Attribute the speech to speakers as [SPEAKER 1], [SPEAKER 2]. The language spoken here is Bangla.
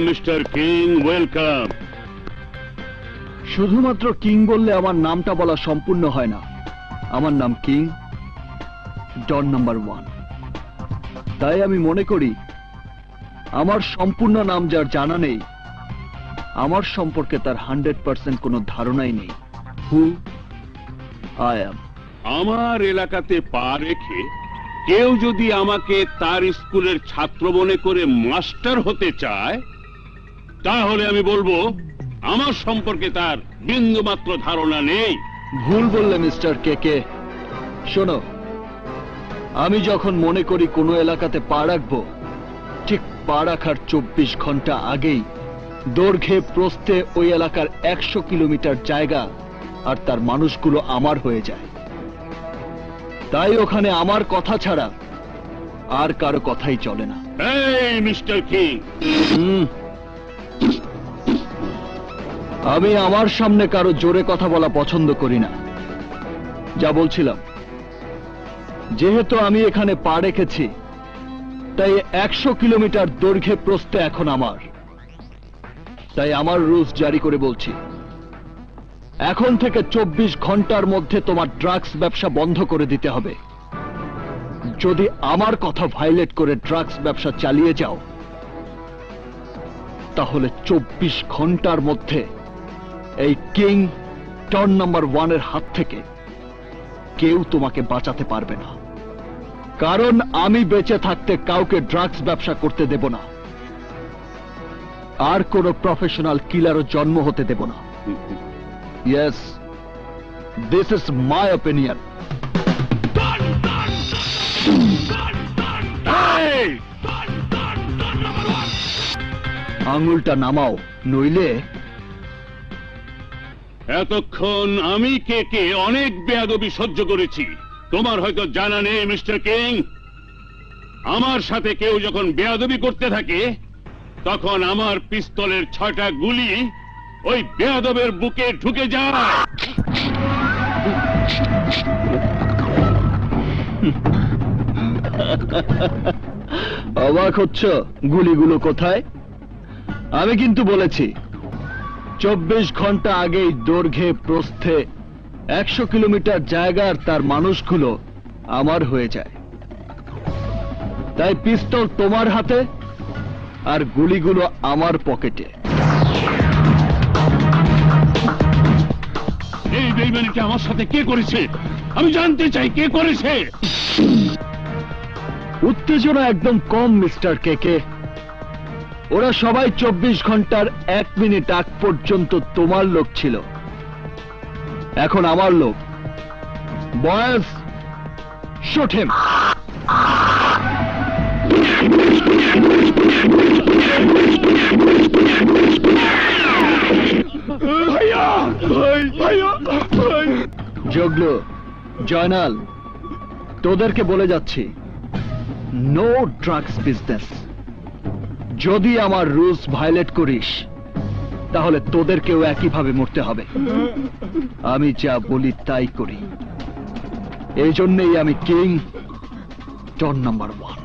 [SPEAKER 1] Mister king, welcome.
[SPEAKER 2] শুধুমাত্র কিং বললে আমার নামটা বলা সম্পূর্ণ হয় না। আমার নাম কিং, ডন নাম্বার 1। তাই আমি মনে করি আমার সম্পূর্ণ নাম যার জানা নেই, আমার সম্পর্কে তার 100% কোনো ধারণাই নেই। Who I am.
[SPEAKER 1] আমার এলাকাতে পা রেখে কেউ যদি আমাকে তার স্কুলের ছাত্র মনে করে মাস্টার হতে চায়, তাহলে আমি বলবো আমার সম্পর্কে তার বিন্দুমাত্র ধারণা নেই।
[SPEAKER 2] ভুল বললে মিস্টার কে। শোনো, আমি যখন মনে করি কোনো এলাকাতে পা রাখবো, ঠিক পা রাখার 24 ঘন্টা আগেই দৈর্ঘ্যে প্রস্থে ওই এলাকার 100 কিলোমিটার জায়গা আর তার মানুষগুলো আমার হয়ে যায়। তাই ওখানে আমার কথা ছাড়া আর কারো কথাই চলে না।
[SPEAKER 1] এই মিস্টার কিং,
[SPEAKER 2] আমি আমার সামনে কারো জোরে কথা বলা পছন্দ করি না। যা বলছিলাম, যেহেতু আমি এখানে পা রেখেছি, তাই 100 কিলোমিটার দৈর্ঘ্যে প্রস্থে এখন আমার। তাই আমার রুলস জারি করে বলছি, এখন থেকে 24 ঘন্টার মধ্যে তোমার ড্রাগস ব্যবসা বন্ধ করে দিতে হবে। যদি আমার কথা ভায়োলেট করে ড্রাগস ব্যবসা চালিয়ে যাও, তাহলে 24 ঘন্টার মধ্যে এই কিং টন নাম্বার 1 এর হাত থেকে কেউ তোমাকে বাঁচাতে পারবে না। কারণ আমি বেঁচে থাকতে কাউকে ড্রাগস ব্যবসা করতে দেব না, আর কোন প্রফেশনাল কিলারও জন্ম হতে দেব না। Yes, this is my opinion. আঙুলটা নামাও, নইলে।
[SPEAKER 1] এতক্ষণ আমি কে অনেক বেয়াদবি সহ্য করেছি। তোমার হয়তো জানা নেই মিস্টার কিং, আমার সাথে কেউ যখন বেয়াদবি করতে থাকে, তখন আমার পিস্তলের 6টা গুলি ওই বেয়াদবের বুকে ঢুকে যায়।
[SPEAKER 2] অবাক হচ্ছ? গুলিগুলো কোথায়? আমি কিন্তু বলেছি 24 ঘন্টা আগেই দৈর্ঘ্যে প্রস্থে 100 কিলোমিটার জায়গার তার মানুষগুলো আমার হয়ে যায়। তাই পিস্তল তোমার হাতে আর গুলিগুলো আমার পকেটে।
[SPEAKER 1] এই বেইমানিটা আমার সাথে কে করেছে? আমি জানতে চাই কে করেছে।
[SPEAKER 2] উত্তেজনা একদম কম মিস্টার কে। ওরা সবাই 24 ঘন্টার 1 মিনিট আগ পর্যন্ত তোমার লোক ছিল, এখন আমার লোক। বয়েস, শুট হিম। জগলু, জয়নাল, তোদেরকে বলে যাচ্ছি, নো ড্রাগস বিজনেস। যদি আমার রুলস ভায়োলেট করিস, তাহলে তোদেরকেও একইভাবে মরতে হবে। আমি যা বলি তাই করি। এই জন্যই আমি কিং, টন নাম্বার 1।